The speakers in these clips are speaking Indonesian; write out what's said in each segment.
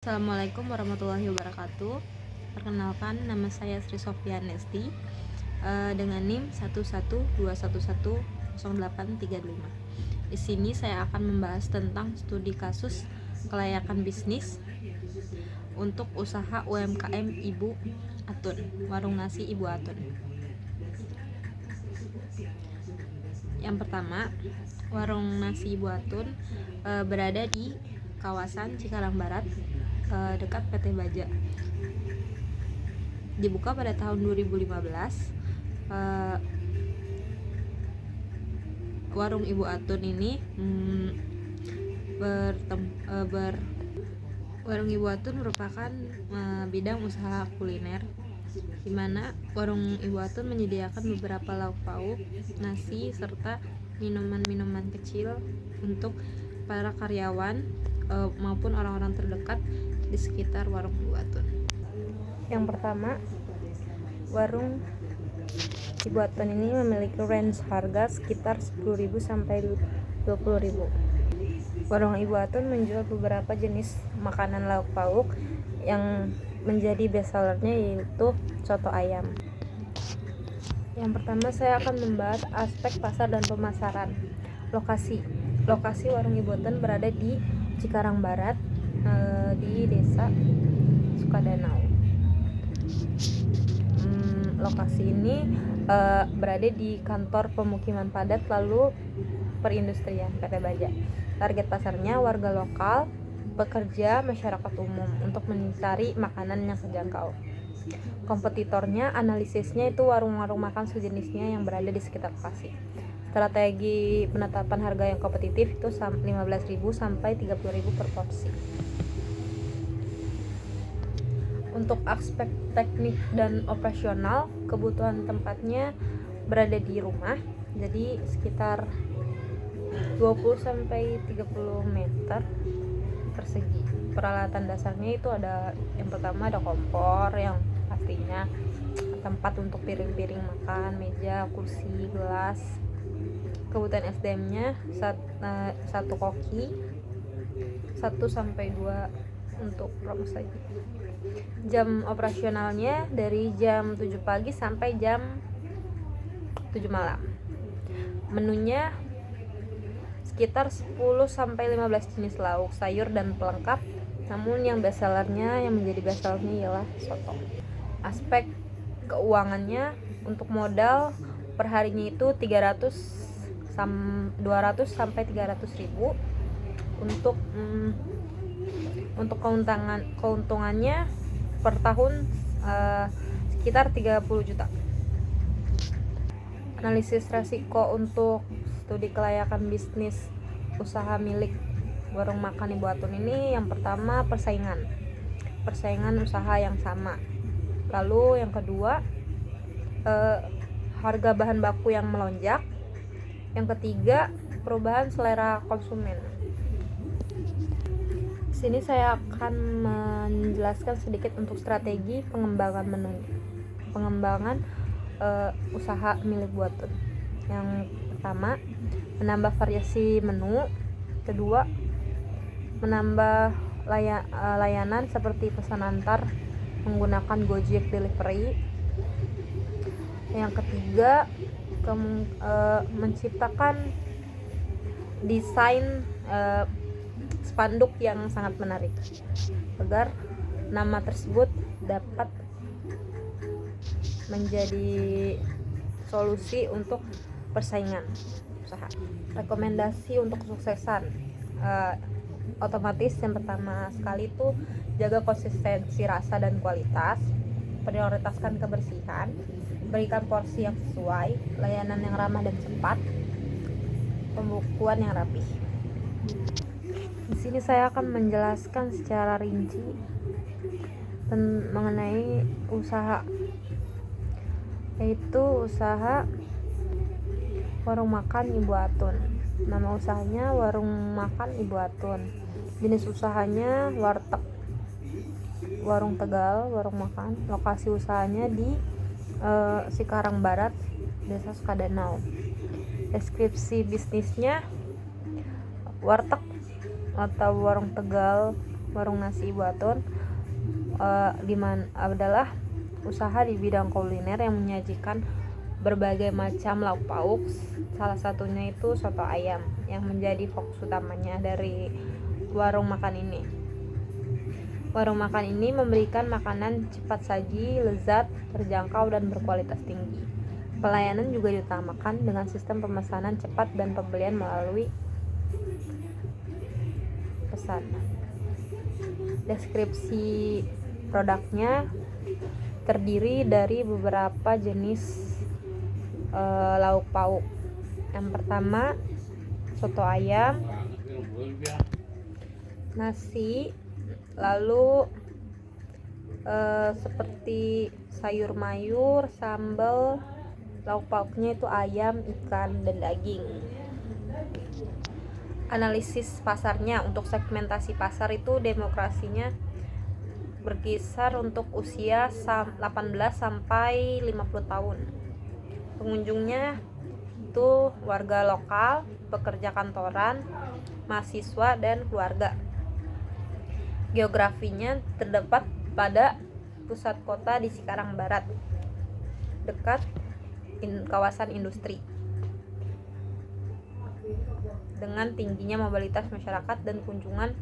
Assalamualaikum warahmatullahi wabarakatuh. Perkenalkan, nama saya Sri Sofian Nesti dengan NIM 112110835. Di sini saya akan membahas tentang studi kasus kelayakan bisnis untuk usaha UMKM Ibu Atun, warung nasi Ibu Atun. Yang pertama, warung nasi Ibu Atun berada di kawasan Cikarang Barat, dekat PT Baja. Dibuka pada tahun 2015. Warung Ibu Atun ini Warung Ibu Atun merupakan bidang usaha kuliner, di mana warung Ibu Atun menyediakan beberapa lauk pauk, nasi, serta minuman-minuman kecil untuk para karyawan maupun orang-orang terdekat di sekitar warung Ibu Atun. Yang pertama, warung Ibu Atun ini memiliki range harga sekitar 10.000 sampai 20.000. Warung Ibu Atun menjual beberapa jenis makanan lauk pauk yang menjadi best sellernya yaitu soto ayam. Yang pertama, saya akan membahas aspek pasar dan pemasaran. Lokasi warung Ibu Atun berada di Cikarang Barat, di Desa Sukadanau. Lokasi ini berada di kantor pemukiman padat lalu perindustrian PT Baja. Target pasarnya warga lokal, pekerja, masyarakat umum untuk mencari makanan yang terjangkau. Kompetitornya, analisisnya itu warung-warung makan sejenisnya yang berada di sekitar lokasi. Strategi penetapan harga yang kompetitif itu 15.000 sampai 30.000 per porsi. Untuk aspek teknik dan operasional, kebutuhan tempatnya berada di rumah, jadi sekitar 20 sampai 30 meter persegi. Peralatan dasarnya itu ada, yang pertama ada kompor yang pastinya, tempat untuk piring-piring makan, meja, kursi, gelas. Kebutuhan SDM-nya 1 koki, 1 sampai 2 untuk promo saja. Jam operasionalnya dari jam 7 pagi sampai jam 7 malam. Menunya sekitar 10 sampai 15 jenis lauk, sayur dan pelengkap. Namun yang best sellernya, yang menjadi best sellernya ialah soto. Aspek keuangannya, untuk modal per harinya itu 200 sampai 300.000. Untuk keuntungannya per tahun sekitar 30 juta. Analisis resiko untuk studi kelayakan bisnis usaha milik warung makan Ibu Atun ini, yang pertama persaingan usaha yang sama. Lalu yang kedua, harga bahan baku yang melonjak. Yang ketiga, perubahan selera konsumen. Di sini saya akan menjelaskan sedikit untuk strategi pengembangan usaha milik Ibu Atun. Yang pertama, menambah variasi menu. Kedua, menambah layanan seperti pesan antar menggunakan Gojek Delivery. Yang ketiga, menciptakan desain spanduk yang sangat menarik agar nama tersebut dapat menjadi solusi untuk persaingan usaha. Rekomendasi untuk kesuksesan, otomatis yang pertama sekali itu jaga konsistensi rasa dan kualitas, prioritaskan kebersihan, berikan porsi yang sesuai, layanan yang ramah dan cepat, pembukuan yang rapih. Di sini saya akan menjelaskan secara rinci mengenai usaha, yaitu usaha warung makan Ibu Atun. Nama usahanya warung makan Ibu Atun. Jenis usahanya warung Tegal, warung makan. Lokasi usahanya di Cikarang Barat, Desa Sukadanau. Deskripsi bisnisnya, warteg atau warung Tegal Warung nasi Ibu Atun adalah usaha di bidang kuliner yang menyajikan berbagai macam lauk pauk. Salah satunya itu soto ayam yang menjadi fokus utamanya dari warung makan ini. Warung makan ini memberikan makanan cepat saji, lezat, terjangkau, dan berkualitas tinggi. Pelayanan juga diutamakan dengan sistem pemesanan cepat dan pembelian melalui pesan. Deskripsi produknya terdiri dari beberapa jenis lauk pauk. Yang pertama, soto ayam, nasi, lalu seperti sayur mayur, sambal, lauk pauknya itu ayam, ikan, dan daging. Analisis pasarnya, untuk segmentasi pasar itu demokrasinya berkisar untuk usia 18 sampai 50 tahun. Pengunjungnya itu warga lokal, pekerja kantoran, mahasiswa, dan keluarga. Geografinya terdapat pada pusat kota di Cikarang Barat, dekat kawasan industri, dengan tingginya mobilitas masyarakat dan kunjungan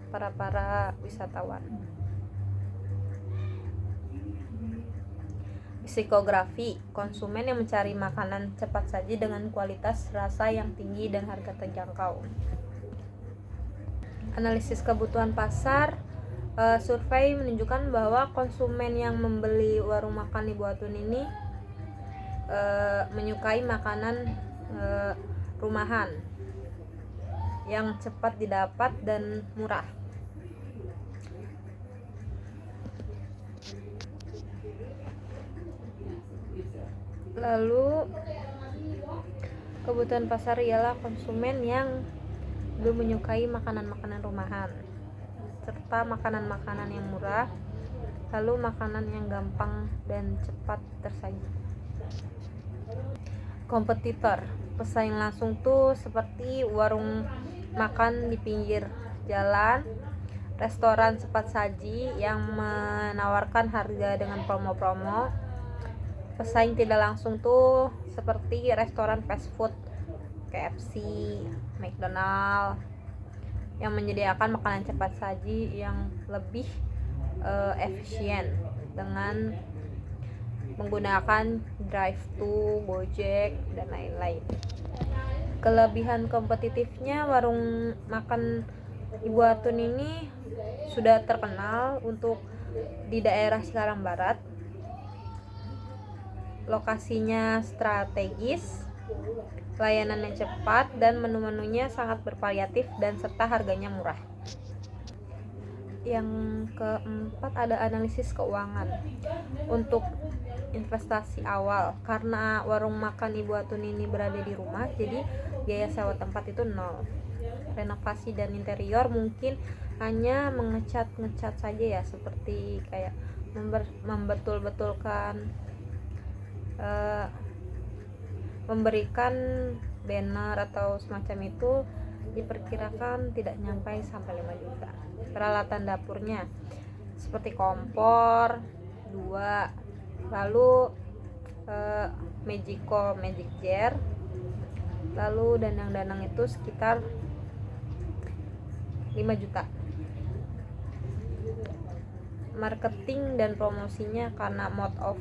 para wisatawan. Psikografi, konsumen yang mencari makanan cepat saji dengan kualitas rasa yang tinggi dan harga terjangkau. Analisis kebutuhan pasar, survei menunjukkan bahwa konsumen yang membeli warung makan Ibu Atun ini menyukai makanan rumahan yang cepat didapat dan murah. Lalu kebutuhan pasar ialah konsumen yang belum menyukai makanan-makanan rumahan, serta makanan-makanan yang murah, lalu makanan yang gampang dan cepat tersaji. Kompetitor, pesaing langsung tuh seperti warung makan di pinggir jalan, restoran cepat saji yang menawarkan harga dengan promo-promo. Pesaing tidak langsung tuh seperti restoran fast food, KFC, McDonald, yang menyediakan makanan cepat saji yang lebih efisien dengan menggunakan drive-thru, Gojek, dan lain-lain. Kelebihan kompetitifnya, warung makan Ibu Atun ini sudah terkenal untuk di daerah Cikarang Barat. Lokasinya strategis, layanannya cepat, dan menu-menunya sangat bervariatif dan serta harganya murah. Yang keempat ada analisis keuangan. Untuk investasi awal, karena warung makan Ibu Atun ini berada di rumah, jadi biaya sewa tempat itu nol. Renovasi dan interior mungkin hanya mengecat saja ya, seperti kayak membetul-betulkan, memberikan banner atau semacam itu, diperkirakan tidak nyampe sampai 5 juta. Peralatan dapurnya seperti kompor 2, lalu magic jar, lalu danang itu sekitar 5 juta. Marketing dan promosinya karena mode of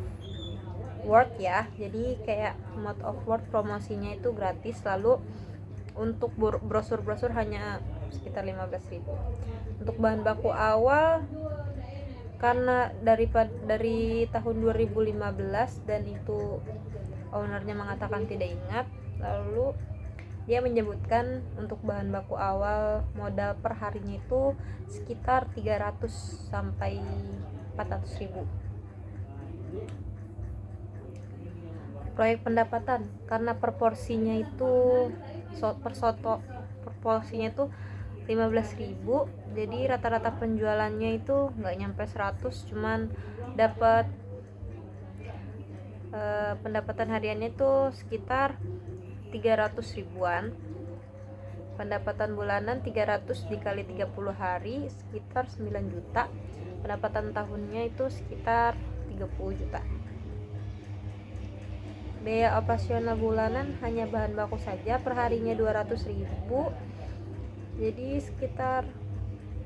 word ya, jadi kayak mode of word, promosinya itu gratis. Lalu untuk brosur hanya sekitar 15.000. Untuk bahan baku awal, karena dari tahun 2015 dan itu ownernya mengatakan tidak ingat, lalu dia menyebutkan untuk bahan baku awal modal per harinya itu sekitar 300 sampai 400.000. Proyek pendapatan, karena proporsinya itu proporsinya itu 15.000, jadi rata-rata penjualannya itu nggak nyampe 100, cuman dapat pendapatan hariannya itu sekitar 300 ribuan. Pendapatan bulanan 300 dikali 30 hari sekitar 9 juta. Pendapatan tahunnya itu sekitar 30 juta. Biaya operasional bulanan hanya bahan baku saja perharinya 200.000, jadi sekitar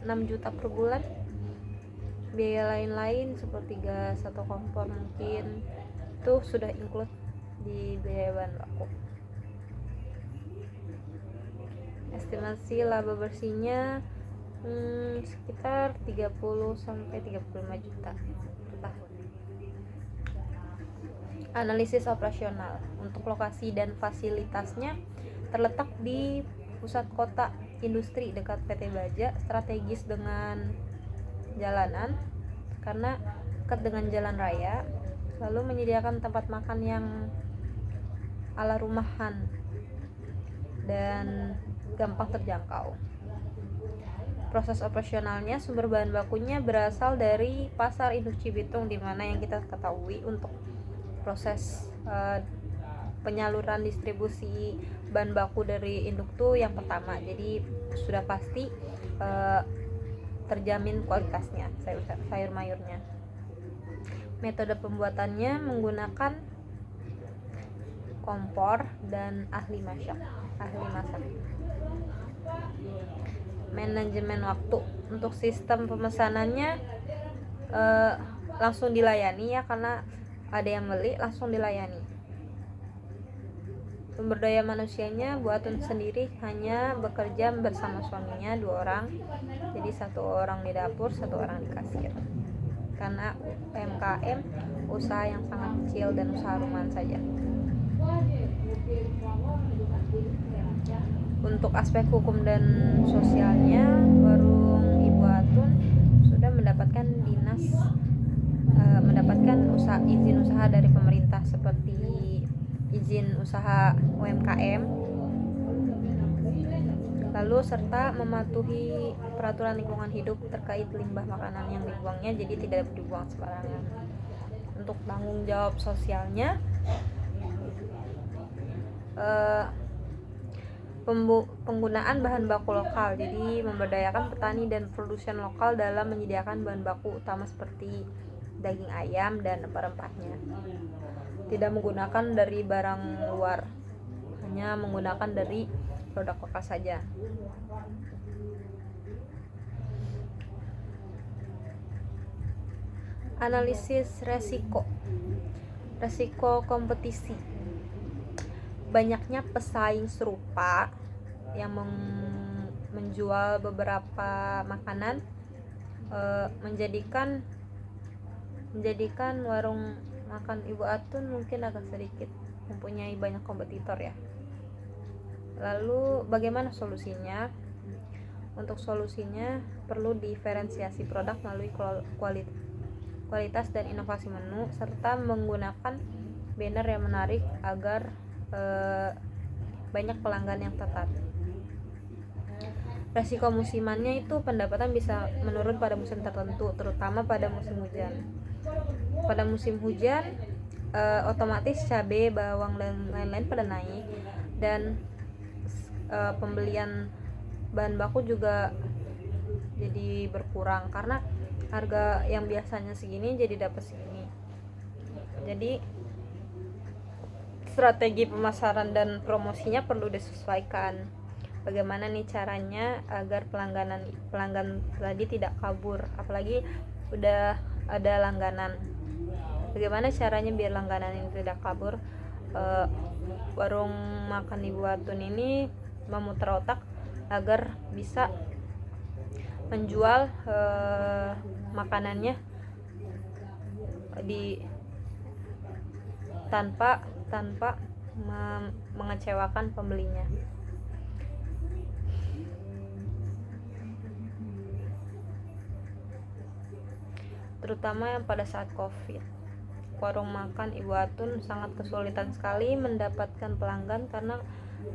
6 juta per bulan. Biaya lain-lain seperti gas atau kompor mungkin itu sudah include di biaya bahan baku. Estimasi laba bersihnya sekitar 30 sampai 35 juta per tahun. Analisis operasional. Untuk lokasi dan fasilitasnya terletak di pusat kota industri dekat PT Baja, strategis dengan jalanan karena dekat dengan jalan raya, lalu menyediakan tempat makan yang ala rumahan dan gampang terjangkau. Proses operasionalnya, sumber bahan bakunya berasal dari pasar induk Cibitung, di mana yang kita ketahui untuk proses penyaluran distribusi bahan baku dari induk tuh yang pertama, jadi sudah pasti terjamin kualitasnya sayur mayurnya. Metode pembuatannya menggunakan kompor dan ahli masak. Manajemen waktu. Untuk sistem pemesanannya langsung dilayani ya, karena ada yang beli langsung dilayani. Sumber daya manusianya, Bu Atun sendiri hanya bekerja bersama suaminya 2 orang, jadi 1 orang di dapur, 1 orang di kasir. Karena UMKM usaha yang sangat kecil dan usaha rumahan saja. Untuk aspek hukum dan sosialnya, warung Ibu Atun sudah mendapatkan izin usaha dari pemerintah seperti izin usaha UMKM, lalu serta mematuhi peraturan lingkungan hidup terkait limbah makanan yang dibuangnya, jadi tidak dibuang sembarangan. Untuk tanggung jawab sosialnya, penggunaan bahan baku lokal, jadi memberdayakan petani dan produsen lokal dalam menyediakan bahan baku utama seperti daging ayam dan rempah-rempahnya. Tidak menggunakan dari barang luar, hanya menggunakan dari produk lokal saja. Analisis resiko kompetisi. Banyaknya pesaing serupa yang menjual beberapa makanan menjadikan warung makan Ibu Atun mungkin agak sedikit mempunyai banyak kompetitor ya. Lalu bagaimana solusinya? Untuk solusinya perlu diferensiasi produk melalui kualitas dan inovasi menu, serta menggunakan banner yang menarik agar banyak pelanggan yang tetap. Resiko musimannya itu pendapatan bisa menurun pada musim tertentu, terutama pada musim hujan. Pada musim hujan otomatis cabai, bawang dan lain-lain pada naik, dan pembelian bahan baku juga jadi berkurang karena harga yang biasanya segini jadi dapat segini. Jadi strategi pemasaran dan promosinya perlu disesuaikan. Bagaimana nih caranya agar pelanggan tadi tidak kabur, apalagi udah ada langganan. Bagaimana caranya biar langganan ini tidak kabur? Warung makan Ibu Atun ini memutar otak agar bisa menjual makanannya tanpa mengecewakan pembelinya. Terutama yang pada saat COVID, warung makan Ibu Atun sangat kesulitan sekali mendapatkan pelanggan karena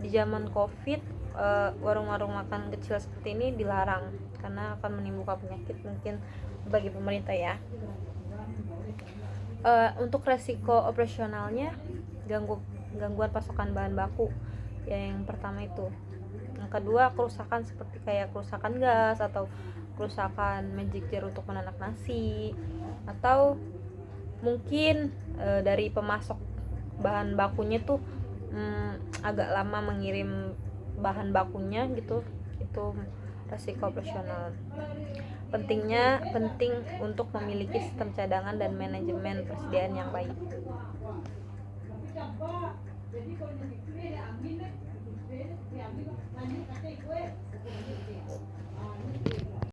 di zaman COVID warung-warung makan kecil seperti ini dilarang karena akan menimbulkan penyakit mungkin bagi pemerintah ya. Untuk resiko operasionalnya, gangguan pasokan bahan baku. Yang pertama itu Yang kedua, kerusakan seperti kayak kerusakan gas atau kerusakan magic jar untuk menanak nasi, atau mungkin dari pemasok bahan bakunya tuh agak lama mengirim bahan bakunya gitu. Itu resiko operasional. Penting untuk memiliki sistem cadangan dan manajemen persediaan yang baik.